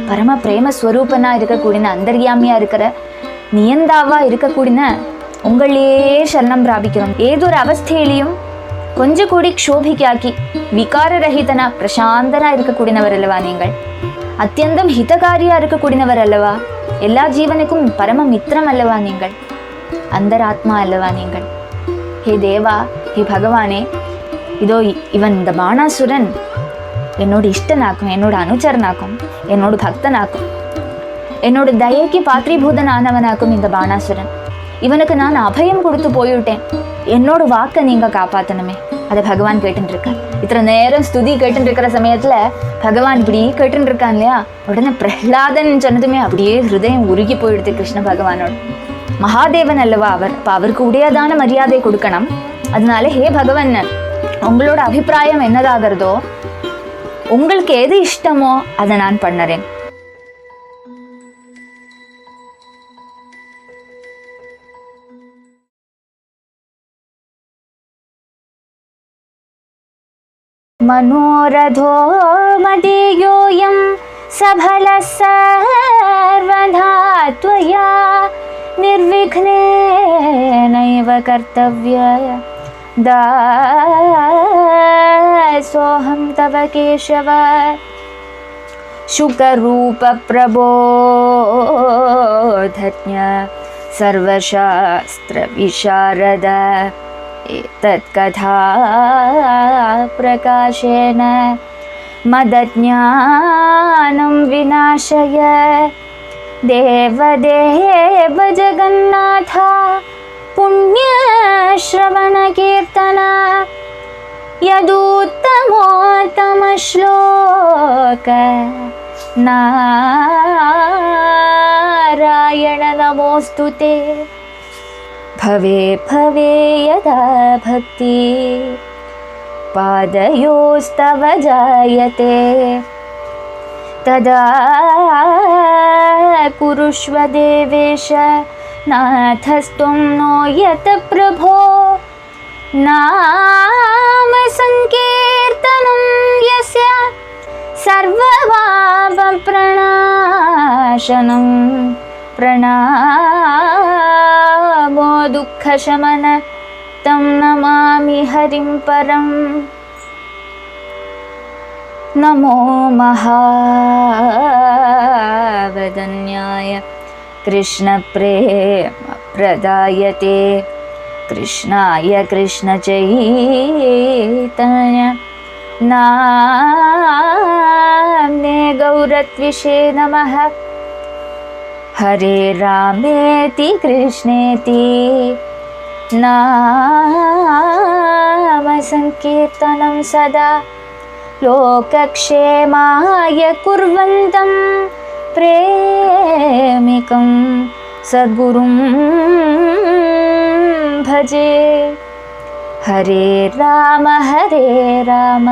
பரம பிரேம ஸ்வரூபனா இருக்கக்கூடிய அந்தர்யாமியா இருக்கிற நியந்தாவா இருக்கக்கூடிய உங்களையே சரணம் பிராபிக்கிறோம். ஏதொரு அவஸ்தையிலையும் கொஞ்சம் கூடி க்ஷோபிக்காக்கி விகாரரஹிதனா பிரசாந்தனா இருக்கக்கூடியவர் அல்லவா நீங்கள். அத்தியந்தம் ஹிதகாரியா இருக்கக்கூடியவர் அல்லவா. எல்லா ஜீவனுக்கும் பரம மித்திரம் அல்லவா நீங்கள். அந்தராத்மா அல்லவா நீங்கள். ஹே தேவா, ஹே பகவானே, இதோ இவன் இந்த பாணாசுரன் என்னோட இஷ்டனாக்கும், என்னோட அனுச்சரனாக்கும், என்னோட பக்தனாக்கும், என்னோட தயைக்கு பாத்ரீபூதன் ஆனவனாக்கும் இந்த பாணாசுரன். இவனுக்கு நான் அபயம் கொடுத்து போயிட்டேன், என்னோட வாக்கை நீங்க காப்பாற்றணுமே. அதை பகவான் கேட்டுட்டு இருக்கார். இத்தனை நேரம் ஸ்துதி கேட்டுட்டு இருக்கிற சமயத்துல பகவான் இப்படி கேட்டுட்டு இருக்கான் இல்லையா. உடனே பிரஹ்லாதன் சொன்னதுமே அப்படியே ஹிருதயம் உருகி போயிடுது கிருஷ்ண பகவானோட. மகாதேவன் அல்லவா அவர், இப்போ அவருக்கு உடையதான மரியாதை கொடுக்கணும். அதனால ஹே பகவான், உங்களோட அபிப்பிராயம் என்னதாகிறதோ, உங்களுக்கு எது இஷ்டமோ அதை நான் பண்ணுறேன். मनोरथो मदीयोऽयं सबलः सर्वदा त्वया निर्विघ्नेनैव कर्तव्यः दासोऽहं तव केशव शुकरूपप्रबोधज्ञ सर्वशास्त्रविशारद एतत्कथा प्रकाशेन मदज्ञानं विनाशय देवदेव जगन्नाथ पुण्यश्रवणकीर्तन यदुत्तमोत्तमश्लोक नारायण नमोऽस्तुते भवे भवे यदा भक्ति पादयोस्तव जायते तदा कुरुष्व देवेश नाथस्त्वं नो यत प्रभो नाम संकीर्तनं यस्य सर्वपापप्रणाशनं प्रणामो दुःखशमन तं नमामि हरिं परं नमो महावदन्याय कृष्णप्रेमप्रदायते कृष्णाय कृष्णचैतन्य नाम्ने गौरत्विषे नमः हरे रामेति कृष्णेति नाम संकीर्तनं सदा लोकक्षेमाय कुर्वन्तं प्रेमिकं सद्गुरुं भजे हरे राम राम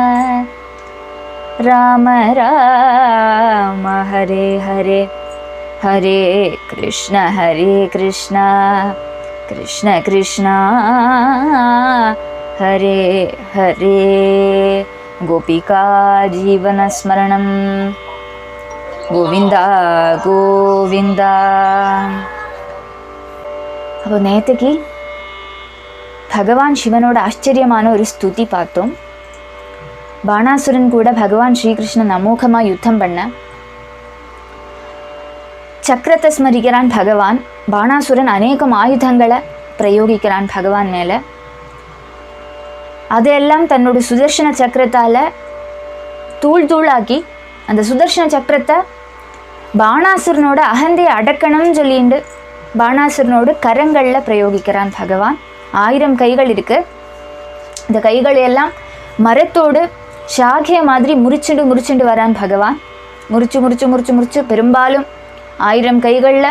राम हरे हरे हरे कृष्ण कृष्ण कृष्ण हरे हरे गोपिका जीवनस्मरणं गोविंदा गोविंदा. அப்போ நேற்றுக்கு பகவான் சிவனோட ஆச்சரியமான ஒரு ஸ்துதி பார்த்தோம். பாணாசுரன் கூட பகவான் ஸ்ரீகிருஷ்ணன் அமோகமாக யுத்தம் பண்ண சக்கரத்தை ஸ்மரிக்கிறான் பகவான். பாணாசுரன் அநேகம் ஆயுதங்களை பிரயோகிக்கிறான் பகவான் மேலே. அதையெல்லாம் தன்னோட சுதர்சன சக்கரத்தால் தூளாக்கி அந்த சுதர்சன சக்கரத்தை பாணாசுரனோட அகந்தையை அடக்கணும்னு சொல்லிட்டு பாணாசுரனோட கரங்களில் பிரயோகிக்கிறான் பகவான். 1000 கைகள் இருக்கு. இந்த கைகள் எல்லாம் மரத்தோடு சாகிய மாதிரி முறிச்சுண்டு வரான் பகவான். முறிச்சு பெரும்பாலும் 1000 கைகளில்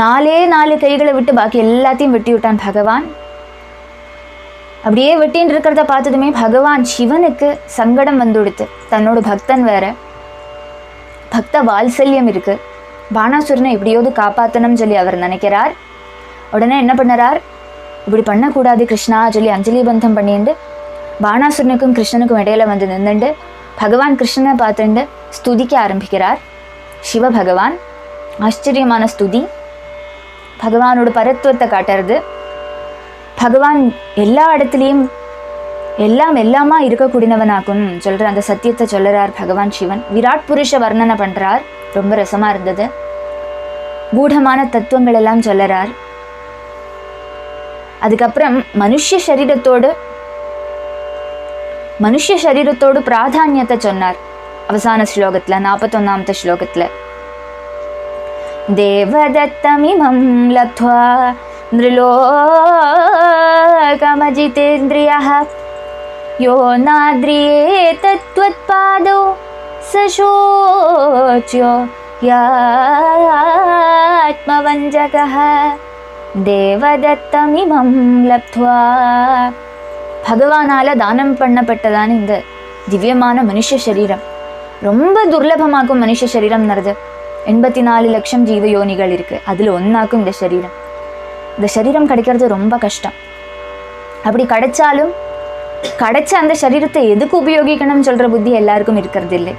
4 கைகளை விட்டு பாக்கி எல்லாத்தையும் வெட்டி விட்டான் பகவான். அப்படியே வெட்டின்னு இருக்கிறத பார்த்ததுமே பகவான் சிவனுக்கு சங்கடம் வந்துடுத்து. தன்னோட பக்தன் வேற, பக்த வாத்சல்யம் இருக்கு, பாணாசுரனை எப்படியாவது காப்பாற்றணும்னு சொல்லி அவர் நினைக்கிறார். உடனே என்ன பண்ணுறார், இப்படி பண்ணக்கூடாது கிருஷ்ணா சொல்லி அஞ்சலி பந்தம் பண்ணிட்டு பாணாசுரனுக்கும் கிருஷ்ணனுக்கும் இடையில வந்து நின்றுண்டு பகவான் கிருஷ்ணனை பார்த்துட்டு ஸ்துதிக்க ஆரம்பிக்கிறார் சிவபகவான். ஆச்சரியமான ஸ்துதி, பகவானோட பரத்துவத்தை காட்டுறது. பகவான் எல்லா இடத்துலையும் எல்லாமா இருக்கக்கூடியவனாக்கும் சொல்கிற அந்த சத்தியத்தை சொல்லுறார் பகவான் சிவன். விராட் புருஷ வர்ணனை பண்ணுறார், ரொம்ப ரசமாக இருந்தது. கூடமான தத்துவங்கள் எல்லாம் சொல்லுறார். அதுக்கப்புறம் மனுஷ சரீரத்தோடு பிராதானியத்தை சொன்னார் அவசான ஸ்லோகத்தில், 41வது ஸ்லோகத்தில். தேவதத்தமிமம் லப்த்வா நிருலோகமஜிதேந்திரியः யோ நாத்ரியேதத்வத்பாதோ சசோச்யோ யாத்மவஞ்சகः. தேவதத்தமிமம் லப்த்வா, பகவானால தானம் பண்ணப்பட்டதான இந்த திவ்யமான மனுஷ சரீரம், ரொம்ப துர்லபமாக்கும் மனுஷ சரீரம்ங்கிறது. 84 லட்சம் ஜீவ யோனிகள் இருக்கு, அதுல ஒன்னாக்கும் இந்த சரீரம். இந்த சரீரம் கிடைக்கிறது ரொம்ப கஷ்டம். அப்படி கிடைச்சாலும் கிடைச்ச அந்த சரீரத்தை எதுக்கு உபயோகிக்கணும்னு சொல்ற புத்தி எல்லாருக்கும் இருக்கிறது இல்லை.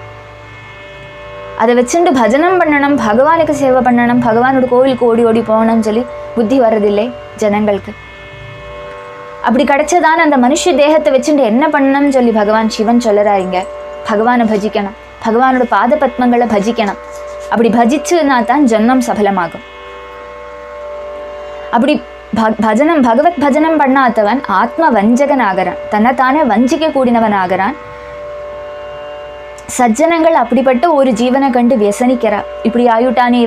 அதை வச்சுட்டு பஜனம் பண்ணணும், பகவானுக்கு சேவை பண்ணணும், பகவானோட கோவிலுக்கு ஓடி ஓடி போகணும்னு சொல்லி புத்தி வர்றதில்லை ஜனங்களுக்கு. அப்படி கிடைச்சதான அந்த மனுஷ தேகத்தை வச்சுட்டு என்ன பண்ணணும்னு சொல்லி பகவான் சிவன் சொல்லுறாருங்க. பகவானை பஜிக்கணும், பகவானோட பாத பத்மங்களை பஜிக்கணும். அப்படி பஜிச்சுன்னா தான் ஜன்மம் சபலமாகும். அப்படி பகவத் பஜனம் பண்ணாதவன் ஆத்ம வஞ்சகன் ஆகிறான், தன்னைத்தானே வஞ்சிக்க கூடினவன் ஆகிறான். சஜ்ஜனங்கள் அப்படிப்பட்ட ஒரு ஜீவனை கண்டு வியசனிக்கிறா. இப்படி ஆயுட்டானே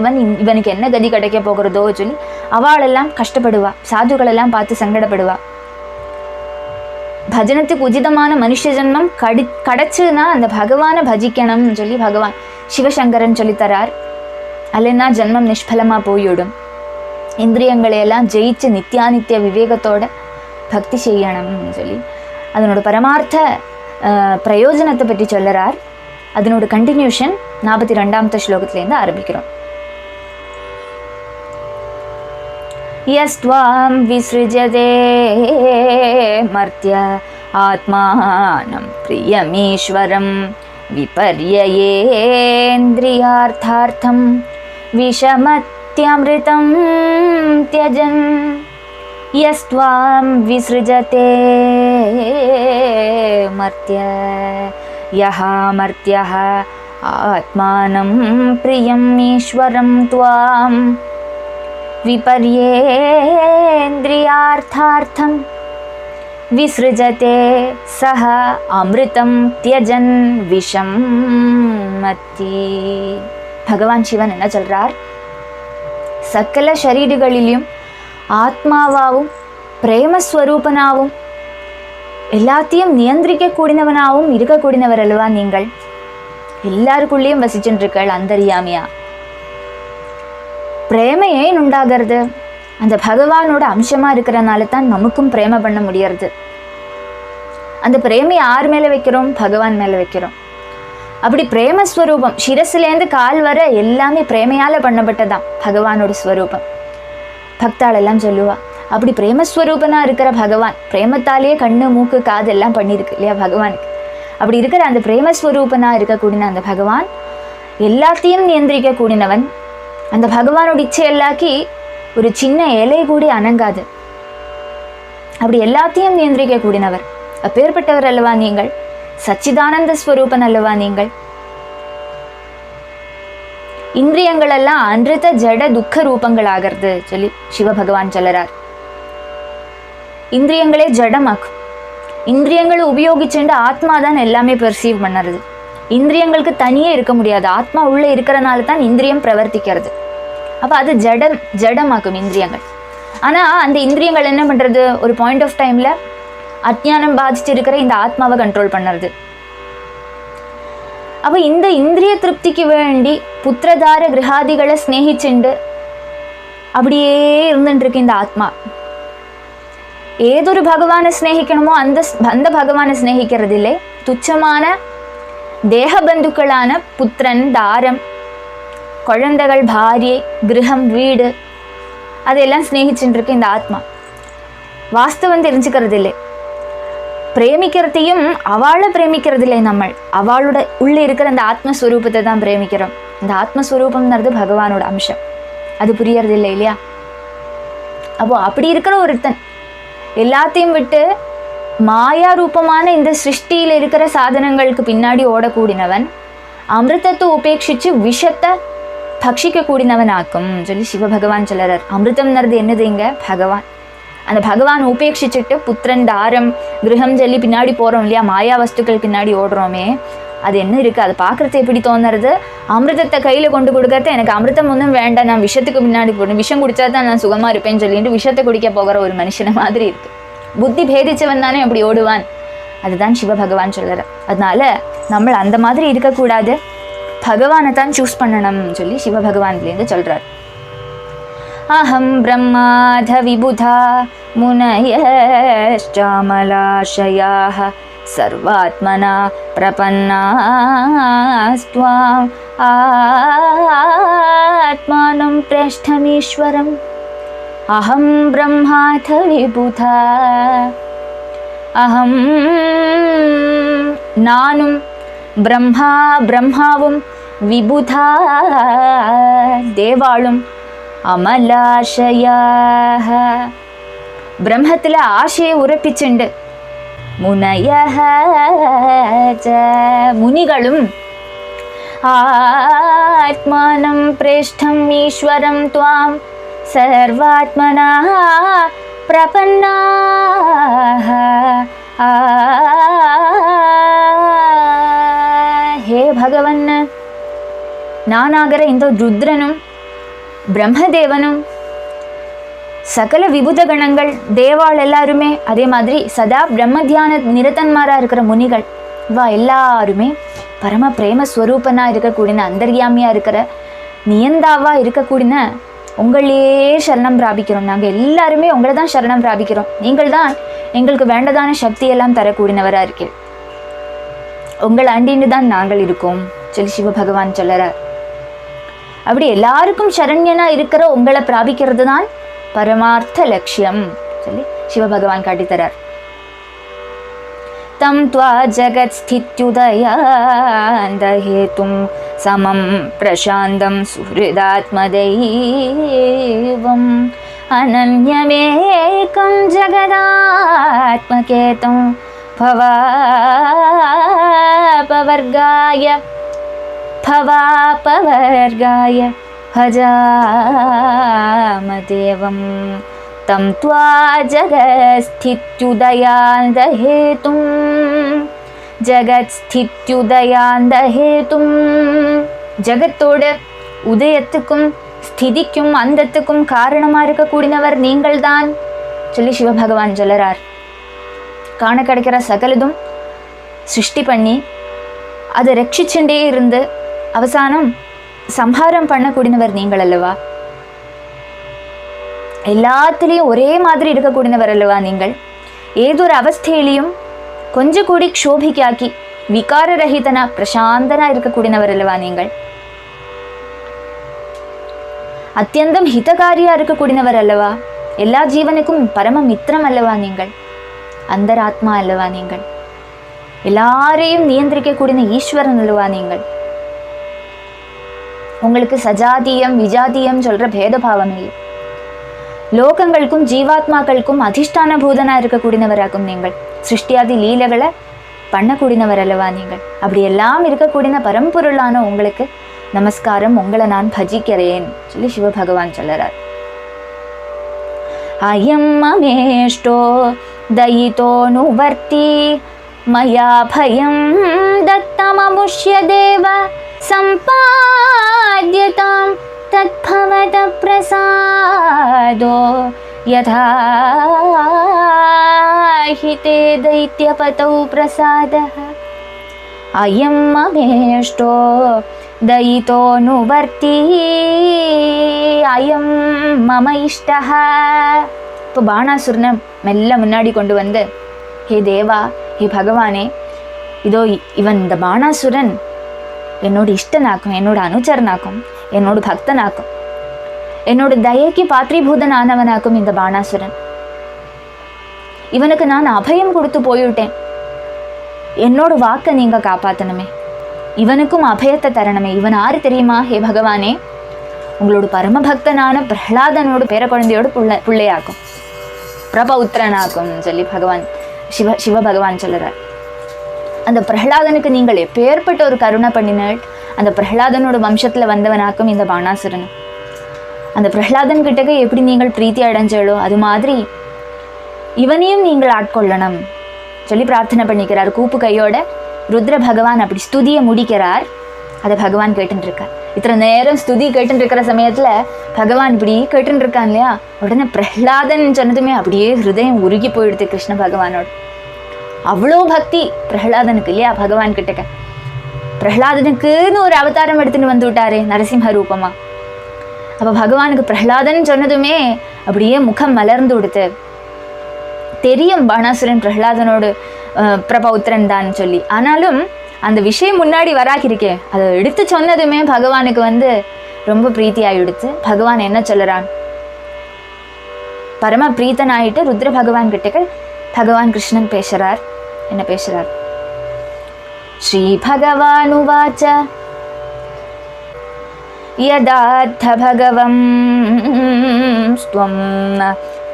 இவனுக்கு என்ன கதி கிடைக்க போகிறதோ சொல்லி அவளெல்லாம் கஷ்டப்படுவா, சாதுக்களெல்லாம் பார்த்து சங்கடப்படுவா. பஜனத்துக்கு உச்சிதமான மனுஷ ஜன்மம் கிடைச்சுன்னா அந்த பகவானை பஜிக்கணும்னு சொல்லி பகவான் சிவசங்கரன் சொல்லித்தரார். அல்லைன்னா ஜன்மம் நிஷ்பலமாக போய்விடும். இந்திரியங்களையெல்லாம் ஜெயிச்சு நித்தியானித்திய விவேகத்தோட பக்தி செய்யணும்னு சொல்லி அதனோட பரமார்த்த பிரயோஜனத்தை பற்றி சொல்லுறார். அதனோட கண்டினியூஷன் 42வது ஸ்லோகத்திலேருந்து ஆரம்பிக்கிறோம். யஸ்த்வாம் விஸ்ருஜதே மர்த்ய ஆத்மானம் பிரியமீஸ்வரம் விபர்யயேந்திரியார்த்தார்த்தம் விஷமத்யம்ருதம் த்யஜன். யஸ்த்வாம் விஸ்ருஜதே மர்த்ய யஹ மர்த்யஹ ஆத்மானம் பிரியம் ஈஸ்வரம் த்வாம் விபர்யேந்திரியார்த்தார்த்தம் விஸ்ருஜதே சஹ அமிர்தம் த்யஜன் விஷம் மத்தி. பகவான் சிவன் என்ன சொல்றார்? சகல ஷரீரங்களிலும் ஆத்மாவாவும் பிரேமஸ்வரூபனாவும் எல்லாத்தையும் நியந்திரிக்க கூடினவனாகவும் இருக்கக்கூடியவர் அல்லவா நீங்கள்? எல்லாருக்குள்ளேயும் வசிச்சுருக்கள் அந்தர்யாமியா. பிரேம ஏன் உண்டாகிறது? அந்த பகவானோட அம்சமா இருக்கிறனால தான் நமக்கும் பிரேம பண்ண முடியறது. அந்த பிரேமை யார் மேல வைக்கிறோம்? பகவான் மேல வைக்கிறோம். அப்படி பிரேமஸ்வரூபம் சிரசுலேருந்து கால் வர எல்லாமே பிரேமையால பண்ணப்பட்டதான் பகவானோட ஸ்வரூபம். பக்தாள் எல்லாம் சொல்லுவா, அப்படி பிரேமஸ்வரூபனா இருக்கிற பகவான் பிரேமத்தாலேயே கண்ணு மூக்கு காது எல்லாம் பண்ணியிருக்கு இல்லையா பகவானுக்கு. அப்படி இருக்கிற அந்த பிரேமஸ்வரூபனா இருக்கக்கூடிய அந்த பகவான் எல்லாத்தையும் நியந்திரிக்க கூடினவன். அந்த பகவானோட இச்சை எல்லாக்கி ஒரு சின்ன இலை கூடி அணங்காது. அப்படி எல்லாத்தையும் நியந்திரிக்க கூடினவர். அப்பேற்பட்டவர் அல்லவா நீங்கள்? சச்சிதானந்த ஸ்வரூபன் அல்லவா நீங்கள்? இந்திரியங்கள் எல்லாம் அன்றித ஜட துக்க ரூபங்கள் ஆகிறது சொல்லி சிவபகவான் சொல்லறார். இந்திரியங்களே ஜடமாக்கும். இந்திரியங்களை உபயோகிச்சுட்டு ஆத்மா தான் எல்லாமே பெர்சீவ் பண்ணுறது. இந்திரியங்களுக்கு தனியே இருக்க முடியாது. ஆத்மா உள்ளே இருக்கிறனால தான் இந்திரியம் பிரவர்த்திக்கிறது. அப்போ அது ஜடமாக்கும் இந்திரியங்கள். ஆனால் அந்த இந்திரியங்கள் என்ன பண்ணுறது? ஒரு பாயிண்ட் ஆஃப் டைமில் அஜ்ஞானம் பாதிச்சு இருக்கிற இந்த ஆத்மாவை கண்ட்ரோல் பண்ணுறது. அப்போ இந்த இந்திரிய திருப்திக்கு வேண்டி புத்திரதார கிரகாதிகளை ஸ்நேகிச்சுண்டு அப்படியே இருந்துருக்கு இந்த ஆத்மா. ஏதொரு பகவானை ஸ்நேகிக்கணுமோ அந்த பகவானை ஸ்நேகிக்கிறது இல்லை. துச்சமான தேக பந்துக்களான புத்திரன், தாரம், குழந்தைகள், பாரியை, கிரகம், வீடு அதெல்லாம் ஸ்நேகிச்சுட்டு இருக்கு இந்த ஆத்மா. வாஸ்தவம் தெரிஞ்சுக்கிறது இல்லை. பிரேமிக்கிறதையும் அவளை பிரேமிக்கிறது இல்லை, நம்ம அவளோட உள்ளே இருக்கிற அந்த ஆத்மஸ்வரூபத்தை தான் பிரேமிக்கிறோம். இந்த ஆத்மஸ்வரூபம்ன்றது பகவானோட அம்சம், அது புரியறது இல்லை இல்லையா? அப்போ அப்படி இருக்கிற ஒருத்தன் எல்லாத்தையும் விட்டு மாயா ரூபமான இந்த சிருஷ்டியில் இருக்கிற சாதனங்களுக்கு பின்னாடி ஓடக்கூடினவன் அமிர்தத்தை உபேட்சிச்சு விஷத்தை பக்ஷிக்க கூடினவன் ஆக்கும் சொல்லி சிவபகவான் சொல்லுறார். அமிர்தம்ன்றது என்னது? இங்க பகவான். அந்த பகவான் உபேட்சிச்சுட்டு புத்திரன் தாரம் கிரகம் சொல்லி பின்னாடி போறோம் இல்லையா, மாயா வஸ்துக்கள் பின்னாடி ஓடுறோமே, அது என்ன இருக்கு? அது பார்க்கறது எப்படி தோணுறது? அமிர்தத்தை கையில கொண்டு கொடுக்கறது, எனக்கு அமிர்தம் ஒன்றும் வேண்டாம், நான் விஷத்துக்கு பின்னாடி போடணும், விஷம் குடிச்சா தான் நான் சுகமா இருப்பேன்னு சொல்லிட்டு விஷத்தை குடிக்க போகிற ஒரு மனுஷனை மாதிரி இருக்கு. புத்தி பேதிச்சவன் தானே அப்படி ஓடுவான். அதுதான் சிவபகவான் சொல்லுற. அதனால நம்ம அந்த மாதிரி இருக்கக்கூடாது, பகவானை தான் சூஸ் பண்ணணும் சொல்லி சிவபகவான்லேருந்து சொல்றார். அஹம் பிரம்மாத விபுதா முனயஷ்சாமலாஷயாஹ சர்வாத்மனா பிரபன்னாஸ்த்வாம் ஆத்மானம் பிரஷ்டமீஸ்வரம். அஹம் பிரம்மாத விபுதா, அஹம் நானும், பிரம்மா பிரம்மாவும், விபுதா தேவாளும், அமலாஷயாக பிரம்மத்துல ஆசையை உறப்பிச்சுண்டு, முனயஹ முனிகளும், ஆத்மானம் பிரேஷ்டம் ஈஸ்வரம் துவாம் சர்வாத்மனா பிரபன்னாஹ. ஹே பகவன், நானாகிற இந்த ருத்ரனும் பிரம்மதேவனும் சகல விபுத கணங்கள் தேவாள் எல்லாருமே, அதே மாதிரி சதா பிரம்ம தியான நிரதன்மாரா இருக்கிற முனிகள், இவா எல்லாருமே பரம பிரேம ஸ்வரூபனா இருக்கக்கூடிய அந்தர்யாமியா இருக்கிற நியந்தாவா இருக்கக்கூடிய உங்களையே சரணம் பிராபிக்கிறோம். நாங்கள் எல்லாருமே உங்களை தான் சரணம் பிராபிக்கிறோம். நீங்கள் தான் எங்களுக்கு வேண்டதான சக்தியெல்லாம் தரக்கூடியவராக இருக்கீர். உங்களை அண்டின்னு தான் நாங்கள் இருக்கோம் சொல்லி சிவபகவான் சொல்லறார். அப்படி எல்லாருக்கும் சரண்யனா இருக்கிற உங்களை பிராபிக்கிறது தான் பரமார்த்த லட்சியம் சொல்லி சிவபகவான் காட்டித்தரார். தம் த்வா ஜகத் ஸ்தித்யுதயாந்தஹேதும் சமம் பிரசாந்தம் சுஹ்ருதாத்மதைவம் அனன்யமேகம் ஜகதாத்மகேதும் பவாபவர்காய பஜாமதேவம். தம் த்வா ஜகத்ஸ்தித்யுதயாந்தஹேதும், ஜகத்ஸ்தித்யுதயாந்தஹேதும் ஜகத்தோட உதயத்துக்கும் ஸ்திதிக்கும் அந்தத்துக்கும் காரணமா இருக்கக்கூடியவர் நீங்கள் தான் சொல்லி சிவபகவான் சொல்லறார். காண கிடைக்கிற சகலதும் சிருஷ்டி பண்ணி அதை ரட்சிச்சுட்டே இருந்து அவசானம் சம்ஹாரம் பண்ணக்கூடியவர் நீங்கள் அல்லவா? எல்லாத்துலேயும் ஒரே மாதிரி இருக்கக்கூடியவர் அல்லவா நீங்கள்? ஏதொரு அவஸ்தையிலையும் கொஞ்சம் கூடி க்ஷோபிக்காக்கி விகாரரகிதனா பிரசாந்தனா இருக்கக்கூடியவர் அல்லவா நீங்கள்? அத்தியந்தம் ஹிதகாரியா இருக்கக்கூடியவர் அல்லவா? எல்லா ஜீவனுக்கும் பரம மித்திரம் அல்லவா நீங்கள்? அந்தராத்மா அல்லவா நீங்கள்? எல்லாரையும் நியந்திரிக்கக்கூடிய ஈஸ்வரன் அல்லவா நீங்கள்? உங்களுக்கு சஜாதியம் விஜாதியம் சொல்ற பேதபாவம் இல்லை. லோகங்களுக்கும் ஜீவாத்மாக்களுக்கும் அதிஷ்டான பூதனா இருக்கக்கூடியவராகும் நீங்கள். சிருஷ்டியாதி லீலைகளை பண்ணக்கூடியவர் அல்லவா நீங்கள்? அப்படி எல்லாம் இருக்கக்கூடிய பரம்பொருளான உங்களுக்கு நமஸ்காரம், உங்களை நான் பஜிக்கிறேன் சொல்லி சிவபகவான் சொல்லறார். அயம் மமேஷ்டோ தயிதோனுவர்த்தி மயா பயம் தத்தமமுஷ்ய தேவ சம்பாத்யதாம் தத்பவத பிரசாதோ யதா ஹிதே தைத்யபதௌ பிரசாதः. அயம் மமேஷ்டோ தயிதோனுவர்த்தி அயம் மம இஷ்டः. இப்போ பாணாசுரனை மெல்ல முன்னாடி கொண்டு வந்து, ஹே தேவா, ஹே பகவானே, இதோ இவன் இந்த பாணாசுரன் என்னோட இஷ்டனாக்கும், என்னோட அனுச்சரனாக்கும், என்னோட பக்தனாக்கும், என்னோட தயைக்கு பாத்ரீபூதன் ஆனவனாக்கும் இந்த பாணாசுரன். இவனுக்கு நான் அபயம் கொடுத்து போயிட்டேன், என்னோட வாக்கை நீங்க காப்பாற்றணுமே, இவனுக்கும் அபயத்தை தரணுமே. இவன் யாரு தெரியுமா ஹே பகவானே? உங்களோட பரமபக்தனான பிரஹ்லாதனோட பேர குழந்தையோட பிள்ளையாக்கும், பிரபௌத்திரனாக்கும் சொல்லி பகவான் சிவ பகவான் சொல்லுறார். அந்த பிரஹ்லாதனுக்கு நீங்கள் எப்பேற்பட்ட ஒரு கருணை பண்ணினாள். அந்த பிரஹ்லாதனோட வம்சத்துல வந்தவனாக்கும் இந்த பாணாசுரன். அந்த பிரஹ்லாதன் கிட்டக்க எப்படி நீங்கள் பிரீத்தி அடைஞ்சாலோ அது மாதிரி இவனையும் நீங்கள் ஆட்கொள்ளணும் சொல்லி பிரார்த்தனை பண்ணிக்கிறார். கூப்பு கையோட ருத்ர பகவான் அப்படி ஸ்துதியை முடிக்கிறார். அதை பகவான் கேட்டுட்டு இருக்கார். இத்தனை நேரம் ஸ்துதி கேட்டுட்டு இருக்கிற சமயத்துல பகவான் இப்படி கேட்டுட்டு இருக்கான் இல்லையா, உடனே பிரஹ்லாதன் சொன்னதுமே அப்படியே ஹிருதயம் உருகி போயிடுது கிருஷ்ண பகவானோட. அவ்வளோ பக்தி பிரஹ்லாதனுக்கு இல்லையா பகவான் கிட்டக்க. பிரஹ்லாதனுக்குன்னு ஒரு அவதாரம் எடுத்துட்டு வந்து விட்டாரே நரசிம்ம ரூபமா. அப்ப பகவானுக்கு பிரஹ்லாதன் சொன்னதுமே அப்படியே முகம் மலர்ந்து விடுத்து. தெரியும் பாணாசுரன் பிரஹ்லாதனோடு பிரபௌத்திரன் தான் சொல்லி, ஆனாலும் அந்த விஷயம் முன்னாடி வராக்கிருக்கே, அதை எடுத்து சொன்னதுமே பகவானுக்கு வந்து ரொம்ப பிரீத்தி ஆயிடுத்து. பகவான் என்ன சொல்லுறான், பரம பிரீத்தன் ஆயிட்டு ருத்ர பகவான் கிட்டக்க பகவான் கிருஷ்ணன் பேசுறார். என்ன பேசுறார்? ஸ்ரீ பகவான் உவாச்ச யதார்த்த பகவம் ஸ்வம்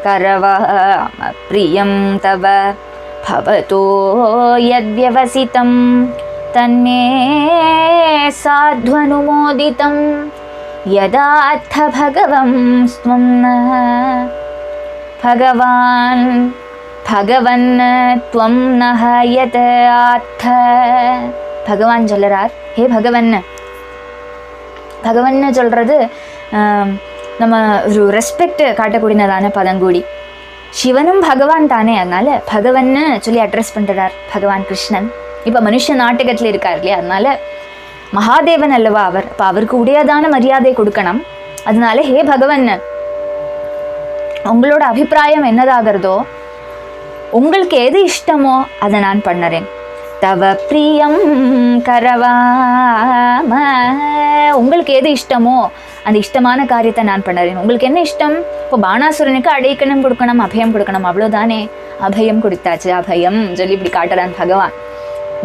கரவாம பிரியம் தவ பவதோ யத்யவசிதம் தன்மே சாத்வனுமோதிதம் யதார்த்த பகவம் ஸ்வம் பகவான் பகவன் துவம் நஹ யதார்த்த. பகவான் சொல்லுறார், ஹே பகவன். பகவன்னு சொல்றது நம்ம ஒரு ரெஸ்பெக்ட் காட்டக்கூடியதான பதங்கூடி. சிவனும் பகவான் தானே, அதனால பகவன்னு சொல்லி அட்ரஸ் பண்றார் பகவான் கிருஷ்ணன். இப்ப மனுஷ நாட்டகத்துல இருக்கார் இல்லையா, அதனால மகாதேவன் அல்லவா அவர், அப்ப அவருக்கு உடையதான மரியாதை கொடுக்கணும். அதனால ஹே பகவன், உங்களோட அபிப்பிராயம் என்னதாகிறதோ, உங்களுக்கு எது இஷ்டமோ அதை நான் பண்ணுறேன். தவ பிரியம் கரவாம, உங்களுக்கு எது இஷ்டமோ அந்த இஷ்டமான காரியத்தை நான் பண்ணுறேன். உங்களுக்கு என்ன இஷ்டம்? இப்போ பாணாசுரனுக்கு அடைக்கணும் கொடுக்கணும், அபயம் கொடுக்கணும், அவ்வளோதானே. அபயம் கொடுத்தாச்சு, அபயம் சொல்லி இப்படி காட்டுறான் பகவான்.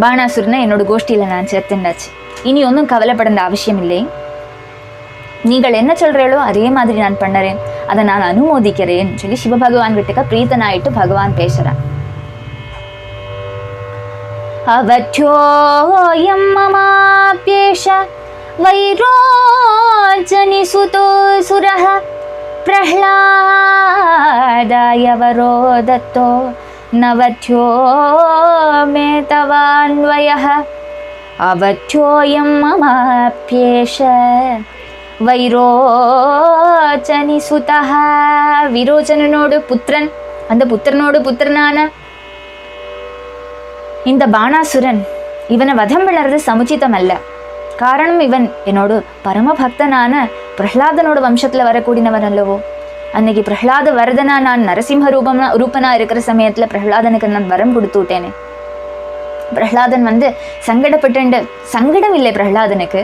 பாணாசுரனை என்னோட கோஷ்டியில் நான் சேர்த்துண்டாச்சு, இனி ஒன்றும் கவலைப்பட அவசியம் இல்லை. நீங்கள் என்ன சொல்கிறீங்களோ அதே மாதிரி நான் பண்ணுறேன், அதை நான் அனுமோதிக்கிறேன் சொல்லி சிவபகவான் கிட்டக்க பிரீத்தனாயிட்டு பகவான் பேசுறான். அவத்யோயம் மமாப்யேஷ வைரோஜனி சுதோ சுரஹ பிரஹ்லாதாய வரோதத்தோ நவத்யோ மே தவான்வயஹ. அவத்யோயம் மமாப்யேஷ வைரோச்சனி சுதஹ. விரோச்சனனோடு புத்திரன், அந்த புத்திரனோடு புத்திரனான இந்த பாணாசுரன், இவனை வதம் பண்ணுறது சமுச்சிதம் அல்ல. காரணம் இவன் என்னோட பரமபக்தனான பிரஹ்லாதனோட வம்சத்துல வரக்கூடியவன் அல்லவோ. அன்னைக்கு பிரஹ்லாத வரதனா நான் நரசிம்ம ரூபனா இருக்கிற சமயத்துல பிரஹ்லாதனுக்கு நான் வரம் கொடுத்து விட்டேனே. பிரஹ்லாதன் வந்து சங்கடப்பட்டு, சங்கடம் இல்லை பிரஹ்லாதனுக்கு,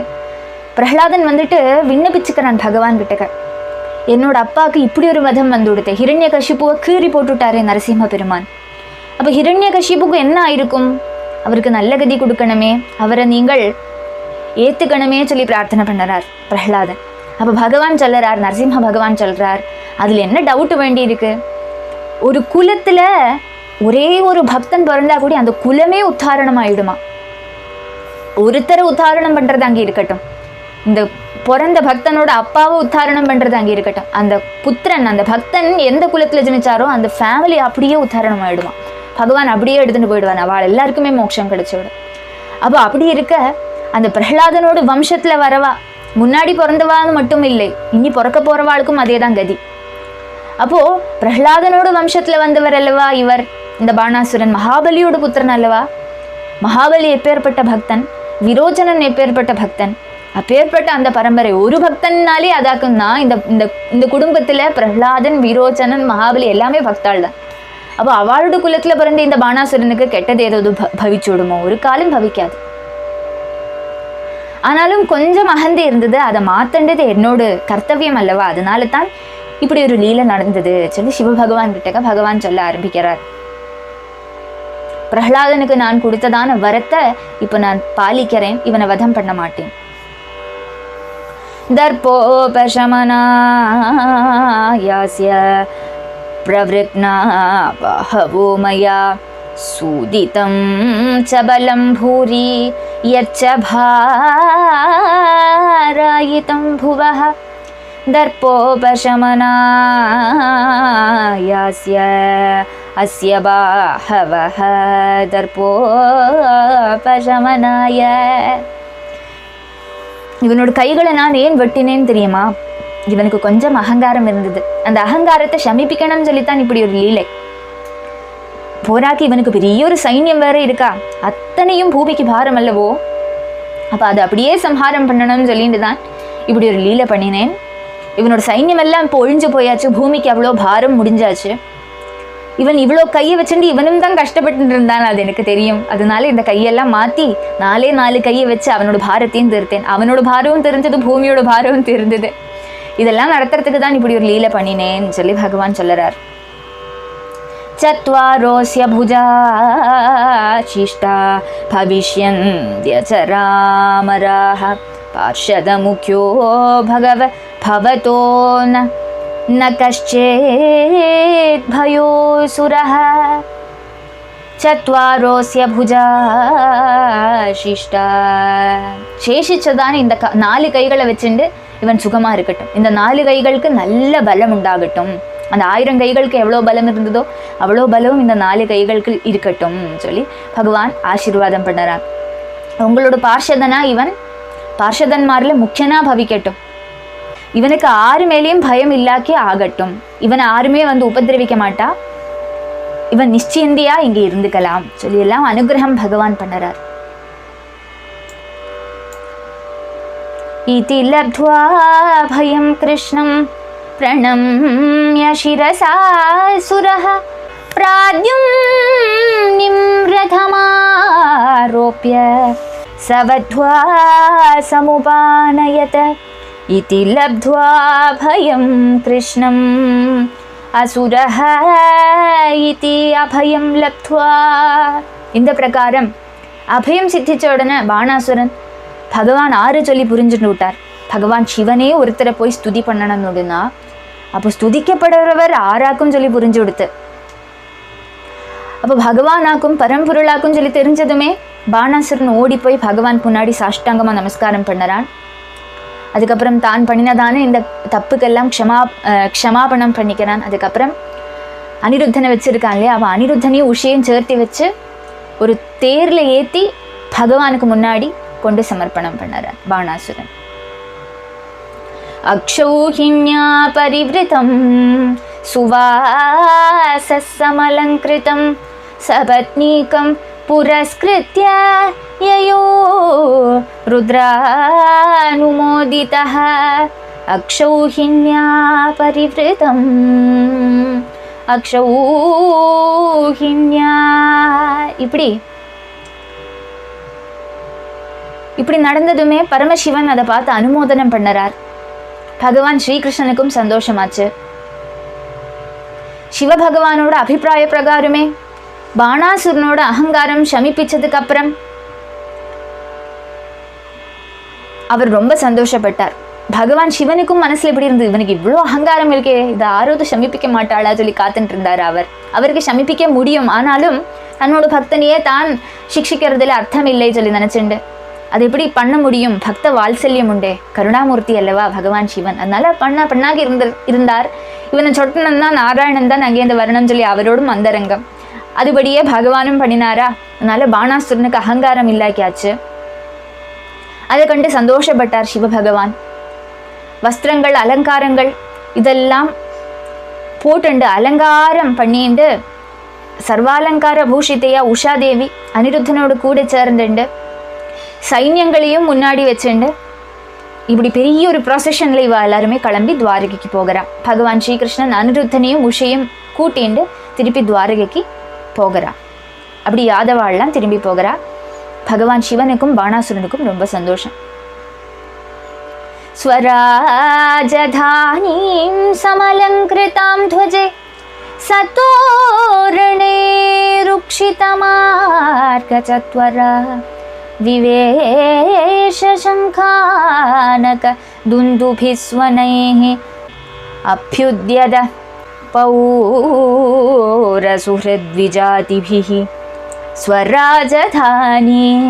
பிரஹ்லாதன் வந்துட்டு விண்ணப்பிச்சுக்கிறான் பகவான் கிட்டக்க. என்னோட அப்பாவுக்கு இப்படி ஒரு வதம் வந்து கொடுத்த, ஹிரண்ய கஷிப்புவை கீறி போட்டுட்டாரே நரசிம்ம பெருமான். அப்போ ஹிரண்ய கஷிப்புக்கு என்ன ஆயிருக்கும்? அவருக்கு நல்ல கதி கொடுக்கணுமே, அவரை நீங்கள் ஏற்றுக்கணுமே சொல்லி பிரார்த்தனை பண்ணுறார் பிரஹ்லாதன். அப்போ பகவான் சொல்லுறார், நரசிம்ம பகவான் சொல்கிறார், அதில் என்ன டவுட் வேண்டி இருக்கு? ஒரு குலத்தில் ஒரே ஒரு பக்தன் பிறந்தா கூட அந்த குலமே உத்தாரணம் ஆயிடுமா. ஒருத்தரை உத்தாரணம் பண்ணுறது அங்கே இருக்கட்டும், இந்த பிறந்த பக்தனோட அப்பாவை உத்தாரணம் பண்ணுறது அங்கே இருக்கட்டும், அந்த புத்திரன் அந்த பக்தன் எந்த குலத்தில் ஜனிச்சாரோ அந்த ஃபேமிலி அப்படியே உத்தாரணம் ஆயிடுமா. பகவான் அப்படியே எடுத்துகிட்டு போயிடுவான், அவள் எல்லாருக்குமே மோட்சம் கிடைச்சிவிடும். அப்போ அப்படி இருக்க அந்த பிரஹ்லாதனோட வம்சத்தில் வரவா, முன்னாடி பிறந்தவான்னு மட்டும் இல்லை, இனி பிறக்க போகிறவாளுக்கும் அதே தான் கதி. அப்போது பிரஹ்லாதனோட வம்சத்தில் வந்தவர் அல்லவா இவர், இந்த பாணாசுரன் மகாபலியோட புத்திரன் அல்லவா. மகாபலி எப்பேற்பட்ட பக்தன், விரோச்சனன் எப்பேற்பட்ட பக்தன், அப்பேற்பட்ட அந்த பரம்பரை ஒரு பக்தன்னாலே அதாக்குன்னா இந்த குடும்பத்தில் பிரஹ்லாதன், விரோச்சனன், மகாபலி எல்லாமே பக்தாள் தான். அப்போ அவளோட குலத்தில் பிறந்த இந்த பாணாசுரனுக்கு கெட்டது ஏதாவது பவிச்சு விடுமோ? ஒரு காலம் பவிக்காது. ஆனாலும் கொஞ்சம் அகந்தை இருந்தது, அதை மாத்தண்டது என்னோட கர்த்தவியம் அல்லவா, அதனால தான் இப்படி ஒரு லீலை நடந்தது சொல்லி சிவபகவான் கிட்டக்க பகவான் சொல்ல ஆரம்பிக்கிறார். பிரஹ்லாதனுக்கு நான் கொடுத்ததான வரத்தை இப்போ நான் பாலிக்கிறேன், இவனை வதம் பண்ண மாட்டேன். தர்போபசமனாயாஸ்ய பிரவ்ருக்னா பஹவோ மயா சூதிதம் ச பலம் பூரி யச்ச பாராயிதம் புவஹ. தர்போபசமனாயாஸ்ய அஸ்ய பாஹவஹ தர்போபசமனாய. இவனோட கைகளை நான் ஏன் வெட்டினேன்னு தெரியுமா? இவனுக்கு கொஞ்சம் அகங்காரம் இருந்தது. அந்த அகங்காரத்தை சமிப்பிக்கணும்னு சொல்லித்தான் இப்படி ஒரு லீலை. போராக்கி இவனுக்கு பெரிய ஒரு சைன்யம் வேற இருக்கா, அத்தனையும் பூமிக்கு பாரம் அல்லவோ. அப்ப அதை அப்படியே சம்ஹாரம் பண்ணணும்னு சொல்லிட்டு தான் இப்படி ஒரு லீலை பண்ணினேன். இவனோட சைன்யம் எல்லாம் இப்போ ஒழிஞ்சு போயாச்சு, பூமிக்கு அவ்வளோ பாரம் முடிஞ்சாச்சு. இவன் இவ்வளோ கையை வச்சுட்டு இவனும் தான் கஷ்டப்பட்டு இருந்தான், அது எனக்கு தெரியும். அதனால இந்த கையெல்லாம் மாற்றி 4 கையை வச்சு அவனோட பாரத்தையும் தீர்த்தேன். அவனோட பாரமும் தெரிஞ்சது, பூமியோட பாரமும் தெரிஞ்சது. இதெல்லாம் நடத்துறதுக்கு தான் இப்படி ஒரு லீலை பண்ணினேன்னு சொல்லி பகவான் சொல்லறார். சத்வாரோஸ்ய புஜா சிஷ்டா பவிஷ்யந்த்யசராமராஹ பார்ஷத முக்யோ பவதோ ந கஷ்சேத் பயோசுரஹ. சத்வாரோஸ்ய புஜா சிஷ்டா, சேஷிச்சதான இந்த 4 கைகளை வச்சுண்டு இவன் சுகமா இருக்கட்டும். இந்த 4 கைகளுக்கு நல்ல பலம் உண்டாகட்டும். அந்த 1000 கைகளுக்கு எவ்வளோ பலம் இருந்ததோ அவ்வளோ பலமும் இந்த 4 கைகளுக்கு இருக்கட்டும் சொல்லி பகவான் ஆசீர்வாதம் பண்ணுறான். உங்களோட பார்ஷதனா இவன் பார்ஷதன்மாரில் முக்கியனா பவிக்கட்டும். இவனுக்கு 6 மேலேயும் பயம் இல்லாக்கி ஆகட்டும். இவனை யாருமே வந்து உபதிரவிக்க மாட்டா. இவன் நிச்சயந்தியா இங்கே இருந்துக்கலாம் சொல்லி எல்லாம் அனுகிரகம் பகவான் பண்ணுறார். இதி லப்த்வா பயம் கிருஷ்ணம் பிரணம்ய சிரசா சுரஹ பிராத்யும்னிம் ரதமாரோப்ய சவத்வா சமுபானயத. இதி லப்த்வா பயம் கிருஷ்ணம் அசுரஹ இதி அபயம் லப்த்வா. இந்த பிரகாரம் அபயம் சித்திச்ச உடனே பாணாசுரன் பகவான் 6 சொல்லி புரிஞ்சுட்டு விட்டார். பகவான் சிவனே ஒருத்தரை போய் ஸ்துதி பண்ணணும்னுடுனா அப்போ ஸ்துதிக்கப்படுறவர் 6ஆக்கும் சொல்லி புரிஞ்சு கொடுத்து, அப்போ பகவானாக்கும் பரம்பொருளாக்கும் சொல்லி தெரிஞ்சதுமே பாணாசுரன் ஓடி போய் பகவான் முன்னாடி சாஷ்டாங்கமா நமஸ்காரம் பண்ணறான். அதுக்கப்புறம் தான் பண்ணினதானே இந்த தப்புக்கெல்லாம் க்ஷமாபணம் பண்ணிக்கிறான். அதுக்கப்புறம் அனிருத்தனை வச்சிருக்கான் இல்லையா, அவன் அனிருத்தனையும் உஷையும் சேர்த்து வச்சு ஒரு தேர்ல ஏற்றி பகவானுக்கு முன்னாடி கொண்டு சமர்ப்பணம் பண்ணறான் பாணாசுரன். அக்ஷௌஹின்யா பரிவ்ருதம் சுவாசமலங்கிருதம் சபத்னீகம் புரஸ்கிருத்ய யயோ ருத்ரானுமோதிதஹ. அக்ஷௌஹின்யா பரிவ்ருதம் அக்ஷௌஹின்யா. இப்படி நடந்ததுமே பரமசிவன் அதை பார்த்து அனுமோதனம் பண்ணறார். பகவான் ஸ்ரீகிருஷ்ணனுக்கும் சந்தோஷமாச்சு. சிவபகவானோட அபிப்பிராய பிரகாரமே பாணாசுரனோட அகங்காரம் சமிப்பிச்சதுக்கு அப்புறம் அவர் ரொம்ப சந்தோஷப்பட்டார். பகவான் சிவனுக்கும் மனசுல எப்படி இருந்தது, இவனுக்கு இவ்வளோ அகங்காரம் இருக்கே, இதை ஆரோது சமிப்பிக்க மாட்டாளா சொல்லி காத்துட்டு இருந்தார். அவருக்கு சமிப்பிக்க முடியும், ஆனாலும் தன்னோட பக்தனையே தான் சிக்ஷிக்கிறதுல அர்த்தம் இல்லை சொல்லி நினைச்சுண்டு அது எப்படி பண்ண முடியும், பக்த வாத்சல்யம் உண்டே, கருணாமூர்த்தி அல்லவா பகவான் சிவன். அதனால பண்ணாக இருந்தார். இவனை சொட்டனன் தான் நாராயணன் தான் அங்கேருந்து வரணும்னு சொல்லி அவரோடும் அந்தரங்கம். அதுபடியே பகவானும் பண்ணினாரா. அதனால பாணாசுரனுக்கு அகங்காரம் இல்லாக்கியாச்சு. அதை கண்டு சந்தோஷப்பட்டார் சிவபகவான். வஸ்திரங்கள் அலங்காரங்கள் இதெல்லாம் போட்டுண்டு அலங்காரம் பண்ணிண்டு சர்வாலங்கார பூஷித்தையா உஷாதேவி அனிருத்தனோடு கூட சேர்ந்துண்டு சைன்யங்களையும் முன்னாடி வச்சுண்டு இப்படி பெரிய ஒரு ப்ரொசஷன்ல இவ எல்லாருமே கிளம்பி துவாரகைக்கு போகிறா. பகவான் ஸ்ரீகிருஷ்ணன் அனிருத்தனையும் உஷையும் கூட்டிண்டு திருப்பி துவாரகைக்கு போகிறா. அப்படி யாதவாள்லாம் திரும்பி போகிறா. பகவான் சிவனுக்கும் பாணாசுரனுக்கும் ரொம்ப சந்தோஷம். ஸ்வராஜதானீம் சமலங்கிருதாம் த்வஜே சதோரணேரு रुक्षितमार्गचत्वर विवेशशङ्खानक दुन्दुभिस्वनैः अभ्युद्यत पौरसुहृद्विजातिभिः स्वराजधानीं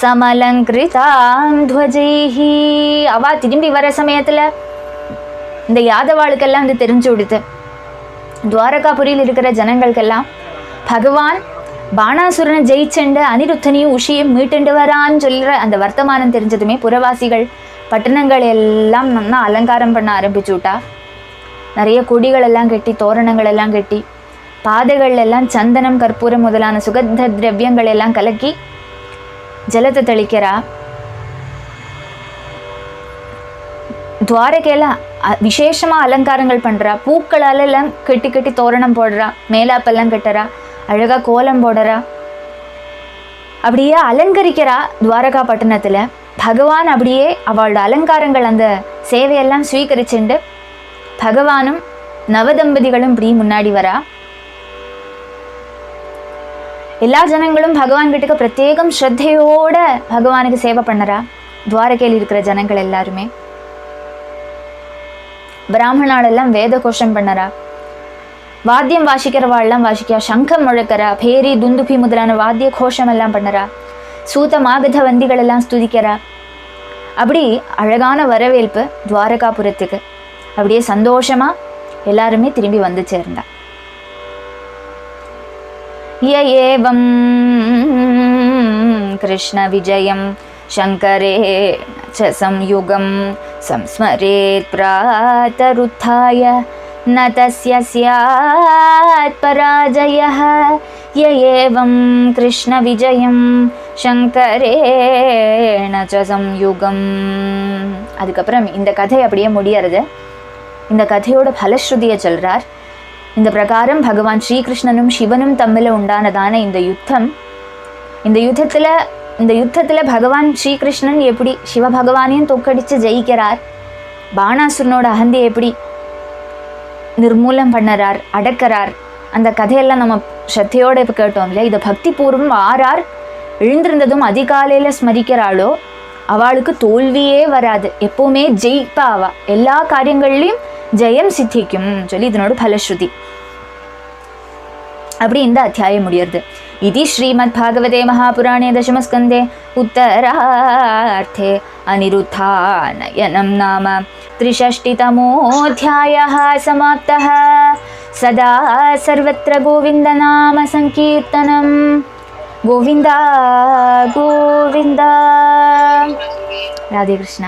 समलङ्कृतां ध्वजैः. அவா திரும்பி வர சமயத்தில் இந்த யாதவாளுக்கெல்லாம் வந்து தெரிஞ்சு விடுது. துவாரகாபுரியில் இருக்கிற ஜனங்களுக்கெல்லாம் பகவான் பாணாசுரனை ஜெயிச்சுண்டு அனிருத்தனையும் உஷியும் மீட்டுண்டு வரான்னு சொல்கிற அந்த வர்த்தமானம் தெரிஞ்சதுமே புறவாசிகள் பட்டணங்கள் எல்லாம் நல்லா அலங்காரம் பண்ண ஆரம்பிச்சு விட்டா. நிறைய கொடிகள் எல்லாம் கட்டி, தோரணங்கள் எல்லாம் கட்டி, பாதைகள் எல்லாம் சந்தனம் கற்பூரம் முதலான சுகந்த திரவியங்கள் எல்லாம் கலக்கி ஜலத்தை தெளிக்கிறா. துவாரகையில விசேஷமா அலங்காரங்கள் பண்றா. பூக்களால எல்லாம் கட்டி கட்டி தோரணம் போடுறா, மேலாப்பெல்லாம் கட்டுறா, அழகா கோலம் போடுறா, அப்படியே அலங்கரிக்கிறா. துவாரகா பட்டணத்துல பகவான் அப்படியே அவளோட அலங்காரங்கள் அந்த சேவையெல்லாம் ஸ்வீகரிச்சுண்டு பகவானும் நவதம்பதிகளும் இப்படி முன்னாடி வரா. எல்லா ஜனங்களும் பகவான் கிட்டக்க பிரத்யேகம் ஸ்ரத்தையோட பகவானுக்கு சேவை பண்ணறா. துவாரகையில் இருக்கிற ஜனங்கள் எல்லாருமே பிராமணாலெல்லாம் வேத கோஷம் பண்ணறா. வாத்தியம் வாசிக்கிறவாள்லாம் வாசிக்கிறா, சங்கம் முழக்கிறா, பேரி துந்துபி முதலான வாத்திய கோஷம் எல்லாம் பண்ணறா. சூத மாகத வந்திகள் எல்லாம் ஸ்துதிக்கிறா. அப்படி அழகான வரவேற்பு துவாரகாபுரத்துக்கு. அப்படியே சந்தோஷமா எல்லாருமே திரும்பி வந்து சேர்ந்தா. ஏவம் கிருஷ்ண விஜயம் சங்கரே ச சம்யுகம் சம்ஸ்மரேத் பிராதருத்தாய ந தஸ்ய ஸ்யாத் பராஜயः. ஏவம் கிருஷ்ண விஜயம் சங்கரேண ச சம்யுகம். அதுக்கப்புறம் இந்த கதை அப்படியே முடியறது. இந்த கதையோட பலஸ்ருதியை சொல்றார். இந்த பிரகாரம் பகவான் ஸ்ரீகிருஷ்ணனும் சிவனும் தம்மில் உண்டானதான இந்த யுத்தத்துல பகவான் ஸ்ரீகிருஷ்ணன் எப்படி சிவபகவானையும் தோக்கடிச்சு ஜெயிக்கிறார், பாணாசுரனோட அகந்தியை எப்படி நிர்மூலம் பண்ணறார், அடக்கிறார், அந்த கதையெல்லாம் நம்ம ஸ்ரத்தையோட இப்போ கேட்டோம் இல்லையா. இதை பக்தி பூர்வம் ஆறார் எழுந்திருந்ததும் அதிகாலையில ஸ்மரிக்கிறாளோ அவளுக்கு தோல்வியே வராது, எப்பவுமே ஜெயிப்பா. அவ எல்லா காரியங்கள்லையும் ஜெயம் சித்திக்கும் சொல்லி இதனோட பலஸ்ருதி. அப்படி இந்த அத்தியாயம் முடியறது. இது ஸ்ரீமத் பாகவதே மகாபுராணே தசமஸ்கந்தே உத்தரார்த்தே அனிருத்தாநயனம் நாம 63तमोऽध्यायः समाप्तः. सदा सर्वत्र गोविन्द नाम संकीर्तनं. गोविन्द गोविन्द. राधे कृष्ण.